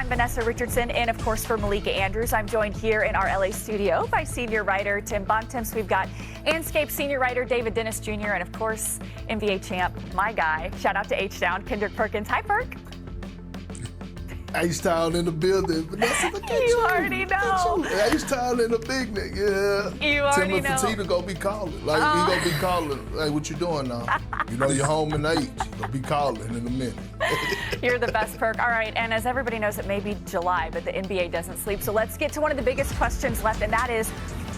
I'm Vanessa Richardson, and of course for Malika Andrews, I'm joined here in our LA studio by senior writer Tim Bontemps. We've got Anscape senior writer David Dennis Jr., and of course NBA champ, my guy. Shout out to H-Town, Kendrick Perkins. Hi, Perk. H-Town in the building. Vanessa, look at You already know. H-Town in the big nigga, yeah. You already know. Tim and Fatita gonna be calling. Like, he gonna be calling. Hey, what you doing now? You know you're home in H. Gonna be calling in a minute. You're the best, Perk. All right, and as everybody knows, it may be July, but the NBA doesn't sleep. So let's get to one of the biggest questions left, and that is,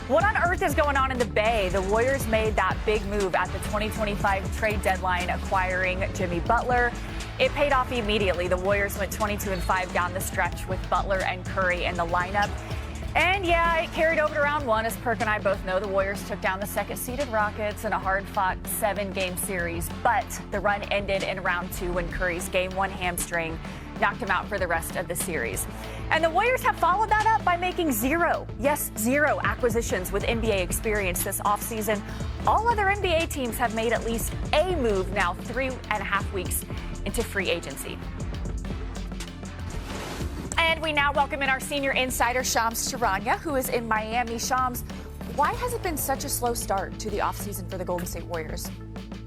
what on earth is going on in the Bay? The Warriors made that big move at the 2025 trade deadline, acquiring Jimmy Butler. It paid off immediately. The Warriors went 22-5 down the stretch with Butler and Curry in the lineup. And yeah, it carried over to round one. As Perk and I both know, the Warriors took down the second-seeded Rockets in a hard-fought 7-game series. But the run ended in round two when Curry's game one hamstring knocked him out for the rest of the series. And the Warriors have followed that up by making zero acquisitions with NBA experience this offseason. All other NBA teams have made at least a move now 3.5 weeks into free agency. And we now welcome in our senior insider, Shams Charania, who is in Miami. Shams, why has it been such a slow start to the offseason for the Golden State Warriors?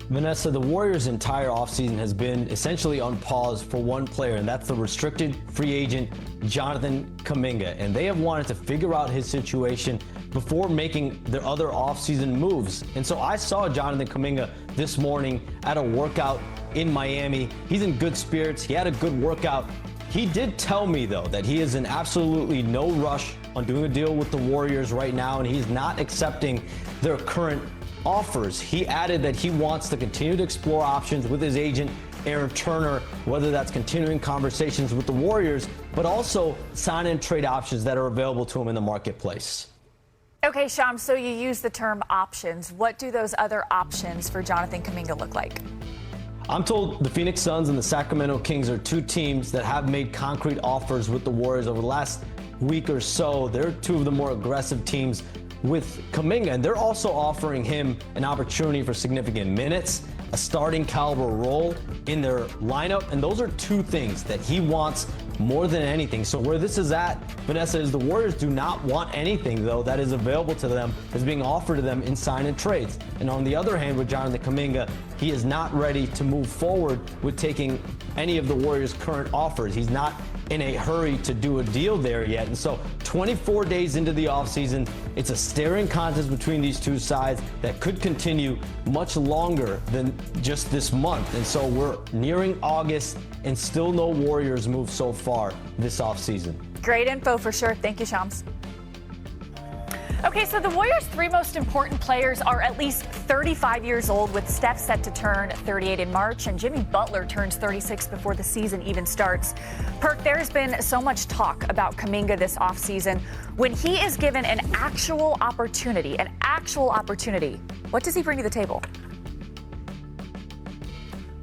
Vanessa, the Warriors' entire offseason has been essentially on pause for one player, and that's the restricted free agent Jonathan Kuminga. And they have wanted to figure out his situation before making their other offseason moves. And so I saw Jonathan Kuminga this morning at a workout in Miami. He's in good spirits. He had a good workout. He did tell me, though, that he is in absolutely no rush on doing a deal with the Warriors right now, and he's not accepting their current offers. He added that he wants to continue to explore options with his agent, Aaron Turner, whether that's continuing conversations with the Warriors, but also sign and trade options that are available to him in the marketplace. Okay, Shams, so you use the term options. What do those other options for Jonathan Kuminga look like? I'm told the Phoenix Suns and the Sacramento Kings are two teams that have made concrete offers with the Warriors over the last week or so. They're two of the more aggressive teams with Kuminga, and they're also offering him an opportunity for significant minutes, a starting caliber role in their lineup, and those are two things that he wants more than anything. So where this is at, Vanessa, is the Warriors do not want anything, though, that is available to them, is being offered to them in sign and trades. And on the other hand, with Jonathan Kuminga, he is not ready to move forward with taking any of the Warriors' current offers. He's not in a hurry to do a deal there yet. And so 24 days into the offseason, it's a staring contest between these two sides that could continue much longer than just this month. And so we're nearing August and still no Warriors move so far this offseason. Great info for sure. Thank you, Shams. Okay, so the Warriors' three most important players are at least 35 years old, with Steph set to turn 38 in March, and Jimmy Butler turns 36 before the season even starts. Perk, there's been so much talk about Kuminga this offseason. When he is given an actual opportunity, what does he bring to the table?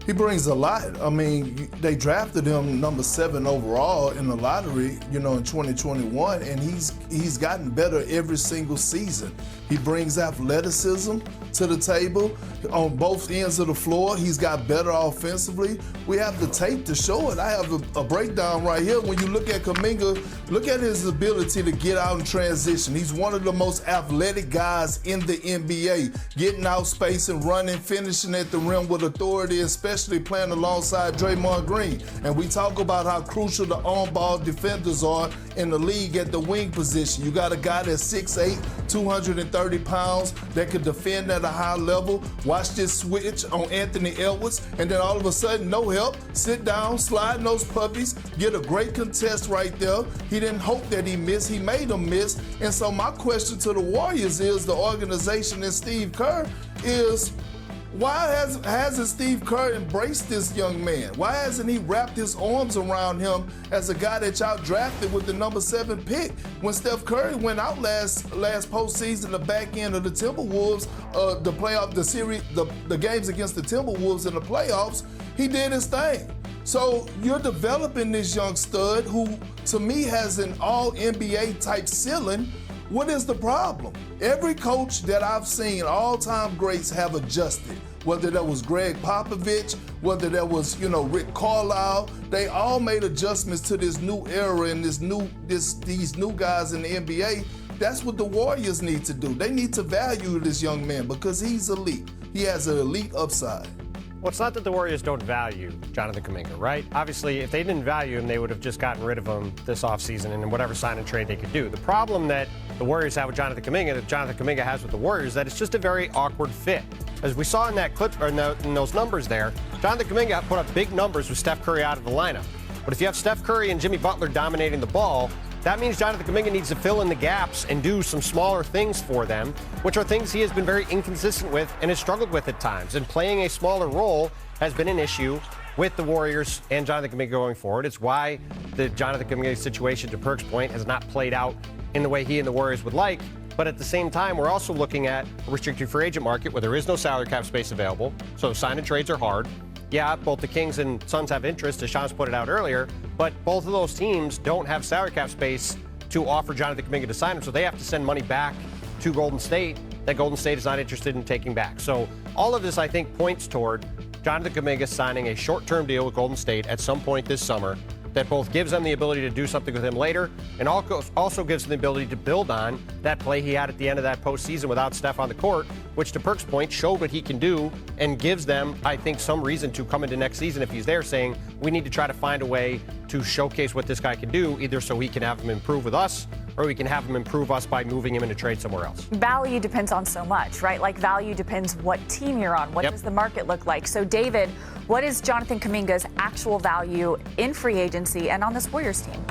He brings a lot. I mean, they drafted him number 7 overall in the lottery, in 2021, and he's gotten better every single season. He brings athleticism to the table on both ends of the floor. He's got better offensively. We have the tape to show it. I have a breakdown right here. When you look at Kuminga, look at his ability to get out and transition. He's one of the most athletic guys in the NBA, getting out space and running, finishing at the rim with authority, especially playing alongside Draymond Green. And we talk about how crucial the on-ball defenders are in the league at the wing position. You got a guy that's 6'8", 230 pounds that could defend at a high level. Watch this switch on Anthony Edwards, and then all of a sudden, no help, sit down, slide those puppies, get a great contest right there. He didn't hope that he missed, he made him miss. And so my question to the Warriors is, the organization and Steve Kerr is, why hasn't Steve Kerr embraced this young man? Why hasn't he wrapped his arms around him as a guy that y'all drafted with the number 7 pick? When Steph Curry went out last postseason, the back end of the Timberwolves, the games against the Timberwolves in the playoffs, he did his thing. So you're developing this young stud who, to me, has an all-NBA type ceiling. What is the problem? Every coach that I've seen, all-time greats, have adjusted. Whether that was Greg Popovich, whether that was, Rick Carlisle, they all made adjustments to this new era and these new guys in the NBA. That's what the Warriors need to do. They need to value this young man because he's elite. He has an elite upside. Well, it's not that the Warriors don't value Jonathan Kuminga, right? Obviously, if they didn't value him, they would have just gotten rid of him this offseason and in whatever sign and trade they could do. The problem that the Warriors have with Jonathan Kuminga, that Jonathan Kuminga has with the Warriors, is that it's just a very awkward fit. As we saw in that clip, or in those numbers there, Jonathan Kuminga put up big numbers with Steph Curry out of the lineup. But if you have Steph Curry and Jimmy Butler dominating the ball, that means Jonathan Kuminga needs to fill in the gaps and do some smaller things for them, which are things he has been very inconsistent with and has struggled with at times. And playing a smaller role has been an issue with the Warriors and Jonathan Kuminga going forward. It's why the Jonathan Kuminga situation, to Perk's point, has not played out in the way he and the Warriors would like. But at the same time, we're also looking at a restricted free agent market where there is no salary cap space available, so sign and trades are hard. Yeah, both the Kings and Suns have interest, as Sean's put it out earlier, but both of those teams don't have salary cap space to offer Jonathan Kuminga to sign him, so they have to send money back to Golden State that Golden State is not interested in taking back. So all of this, I think, points toward Jonathan Kuminga signing a short-term deal with Golden State at some point this summer that both gives them the ability to do something with him later and also gives them the ability to build on that play he had at the end of that postseason without Steph on the court, which, to Perk's point, showed what he can do and gives them, I think, some reason to come into next season if he's there saying, we need to try to find a way to showcase what this guy can do, either so we can have him improve with us or we can have him improve us by moving him into trade somewhere else. Value depends on so much, right? Like, value depends what team you're on. What does the market look like? So, David, what is Jonathan Kuminga's actual value in free agency and on this Warriors team?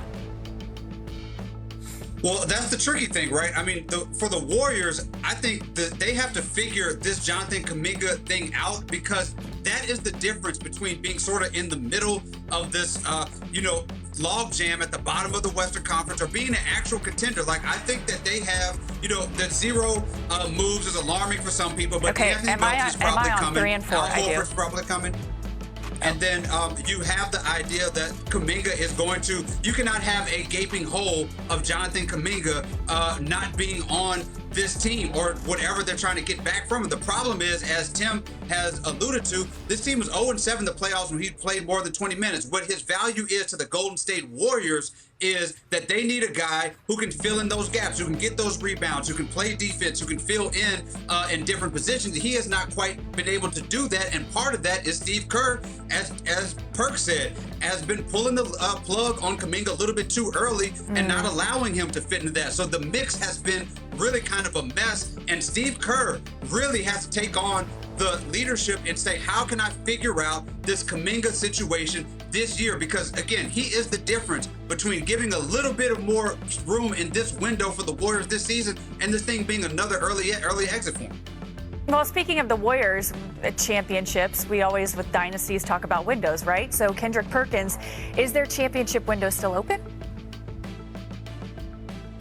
Well, that's the tricky thing, right? I mean, for the Warriors, I think that they have to figure this Jonathan Kuminga thing out, because that is the difference between being sort of in the middle of this, log jam at the bottom of the Western Conference or being an actual contender. Like, I think that they have, the zero moves is alarming for some people, but Anthony Melton's probably coming. 3 and 4? Al I do. Horford's probably coming. And then you have the idea that Kuminga is going to, you cannot have a gaping hole of Jonathan Kuminga not being on this team or whatever they're trying to get back from him. The problem is, as Tim has alluded to, this team was 0-7 in the playoffs when he played more than 20 minutes. What his value is to the Golden State Warriors is that they need a guy who can fill in those gaps, who can get those rebounds, who can play defense, who can fill in different positions. He has not quite been able to do that, and part of that is Steve Kerr, as Perk said, has been pulling the plug on Kuminga a little bit too early and not allowing him to fit into that. So the mix has been really kind of a mess, and Steve Kerr really has to take on the leadership and say, how can I figure out this Kuminga situation this year? Because, again, he is the difference between giving a little bit of more room in this window for the Warriors this season and this thing being another early exit for him. Well, speaking of the Warriors championships, we always, with dynasties, talk about windows, right? So, Kendrick Perkins, is their championship window still open?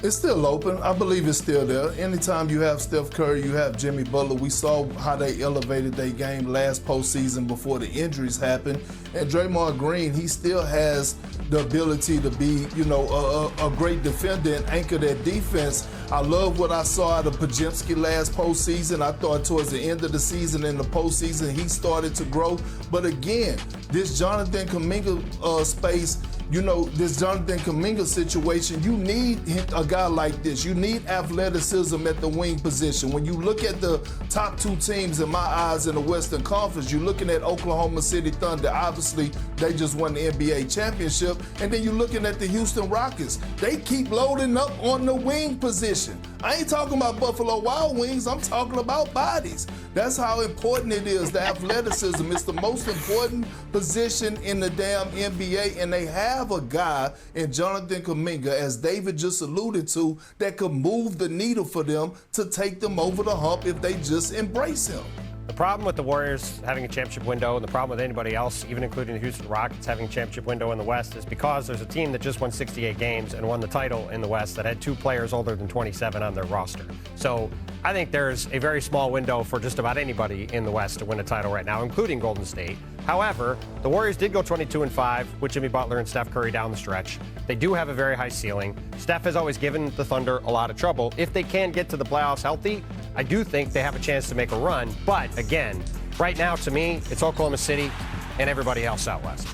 It's still open. I believe it's still there. Anytime you have Steph Curry, you have Jimmy Butler. We saw how they elevated their game last postseason before the injuries happened. And Draymond Green, he still has the ability to be, a great defender and anchor that defense. I love what I saw out of Podziemski last postseason. I thought towards the end of the season in the postseason, he started to grow. But again, this Jonathan Kuminga space, this Jonathan Kuminga situation, you need a guy like this. You need athleticism at the wing position. When you look at the top two teams, in my eyes, in the Western Conference, you're looking at Oklahoma City Thunder. Obviously, they just won the NBA championship. And then you're looking at the Houston Rockets. They keep loading up on the wing position. I ain't talking about Buffalo Wild Wings. I'm talking about bodies. That's how important it is, the athleticism. It's the most important position in the damn NBA, and they have a guy in Jonathan Kuminga, as David just alluded to, that could move the needle for them to take them over the hump if they just embrace him. The problem with the Warriors having a championship window, and the problem with anybody else, even including the Houston Rockets having a championship window in the West, is because there's a team that just won 68 games and won the title in the West that had 2 players older than 27 on their roster. So I think there's a very small window for just about anybody in the West to win a title right now, including Golden State. However, the Warriors did go 22-5 with Jimmy Butler and Steph Curry down the stretch. They do have a very high ceiling. Steph has always given the Thunder a lot of trouble. If they can get to the playoffs healthy, I do think they have a chance to make a run. But again, right now, to me, it's Oklahoma City and everybody else out west.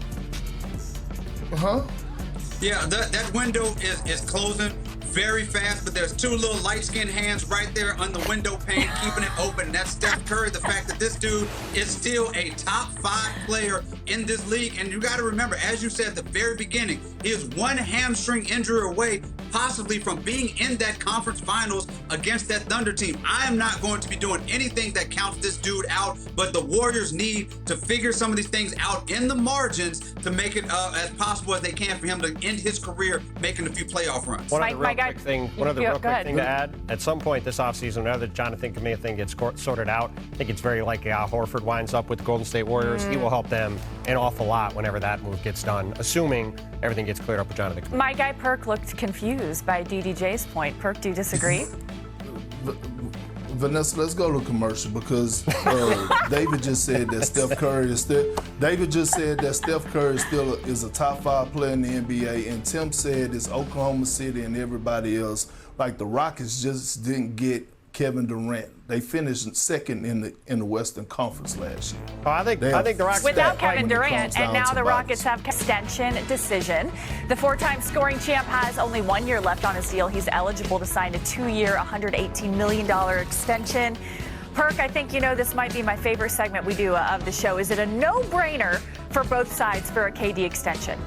Yeah, that window is closing very fast, but there's two little light-skinned hands right there on the window pane keeping it open. And that's Steph Curry, the fact that this dude is still a top 5 player in this league. And you got to remember, as you said at the very beginning, he is one hamstring injury away possibly from being in that conference finals against that Thunder team. I am not going to be doing anything that counts this dude out, but the Warriors need to figure some of these things out in the margins to make it as possible as they can for him to end his career making a few playoff runs. One other real quick thing to add. At some point this offseason, whenever the Jonathan Kuminga thing gets sorted out, I think it's very likely Al Horford winds up with the Golden State Warriors. He will help them an awful lot whenever that move gets done, assuming everything gets cleared up with Jonathan Kuminga. My guy Perk looked confused by DDJ's point. Perk, do you disagree? Vanessa, let's go to commercial because David just said that Steph Curry is still. David just said that Steph Curry still is a top 5 player in the NBA, and Tim said it's Oklahoma City and everybody else. Like the Rockets just didn't get Kevin Durant. They finished second in the Western Conference last year. Oh, I think the Rockets without Kevin Durant, and now the Rockets have extension decision. The 4-time scoring champ has only 1 year left on his deal. He's eligible to sign a 2-year, $118 million extension. Perk, I think you know this might be my favorite segment we do of the show. Is it a no-brainer for both sides for a KD extension?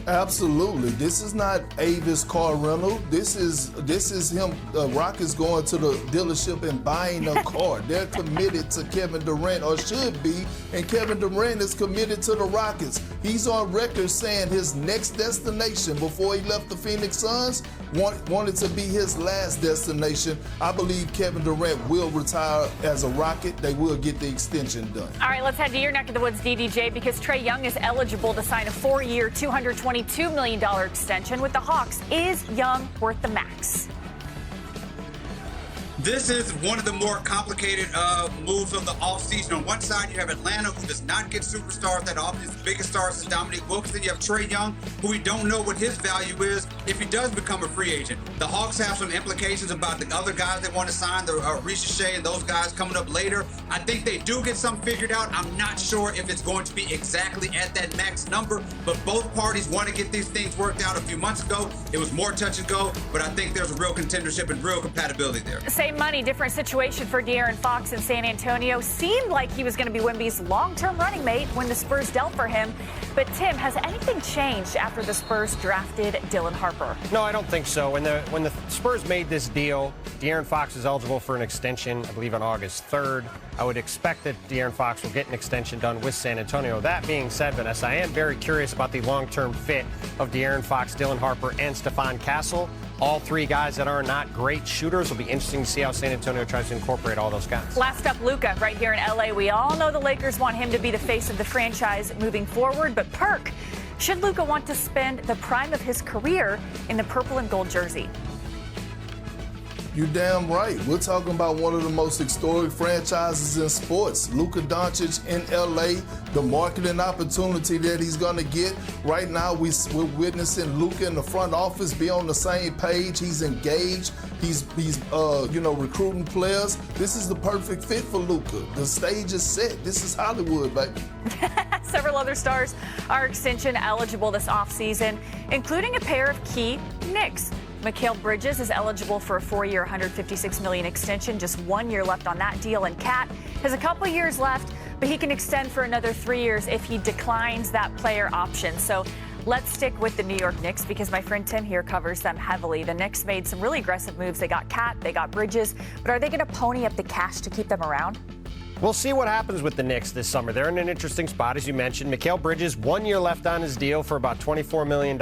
Absolutely. This is not Avis car rental. This is him. Rockets going to the dealership and buying a car. They're committed to Kevin Durant, or should be, and Kevin Durant is committed to the Rockets. He's on record saying his next destination before he left the Phoenix Suns wanted to be his last destination. I believe Kevin Durant will retire as a Rocket. They will get the extension done. All right, let's head to your neck of the woods, DDJ, because Trae Young is eligible to sign a 4-year, $222 million extension with the Hawks. Is Young worth the max? This is one of the more complicated moves of the offseason. On one side, you have Atlanta, who does not get superstars that often. Is the biggest stars is Dominique Wilkins. Then you have Trae Young, who we don't know what his value is if he does become a free agent. The Hawks have some implications about the other guys they want to sign, the Ricochet and those guys coming up later. I think they do get something figured out. I'm not sure if it's going to be exactly at that max number, but both parties want to get these things worked out. A few months ago, it was more touch and go, but I think there's a real contendership and real compatibility there. Same money, different situation for De'Aaron Fox in San Antonio. Seemed like he was going to be Wemby's long-term running mate when the Spurs dealt for him. But Tim, has anything changed after the Spurs drafted Dylan Harper? No, I don't think so. When the Spurs made this deal, De'Aaron Fox is eligible for an extension, I believe, on August 3rd. I would expect that De'Aaron Fox will get an extension done with San Antonio. That being said, Vanessa, I am very curious about the long-term fit of De'Aaron Fox, Dylan Harper, and Stephon Castle. All 3 guys that are not great shooters. Will be interesting to see how San Antonio tries to incorporate all those guys. Last up, Luka, right here in L.A. We all know the Lakers want him to be the face of the franchise moving forward, but Perk, should Luka want to spend the prime of his career in the purple and gold jersey? You're damn right. We're talking about one of the most historic franchises in sports. Luka Doncic in LA, the marketing opportunity that he's going to get. Right now, we're witnessing Luka in the front office be on the same page. He's engaged. He's recruiting players. This is the perfect fit for Luka. The stage is set. This is Hollywood, baby. Several other stars are extension eligible this offseason, including a pair of key Knicks. Mikal Bridges is eligible for a 4-year, $156 million extension. Just 1 year left on that deal. And Cat has a couple years left, but he can extend for another 3 years if he declines that player option. So let's stick with the New York Knicks because my friend Tim here covers them heavily. The Knicks made some really aggressive moves. They got Cat, they got Bridges, but are they going to pony up the cash to keep them around? We'll see what happens with the Knicks this summer. They're in an interesting spot, as you mentioned. Mikal Bridges, 1 year left on his deal for about $24 million.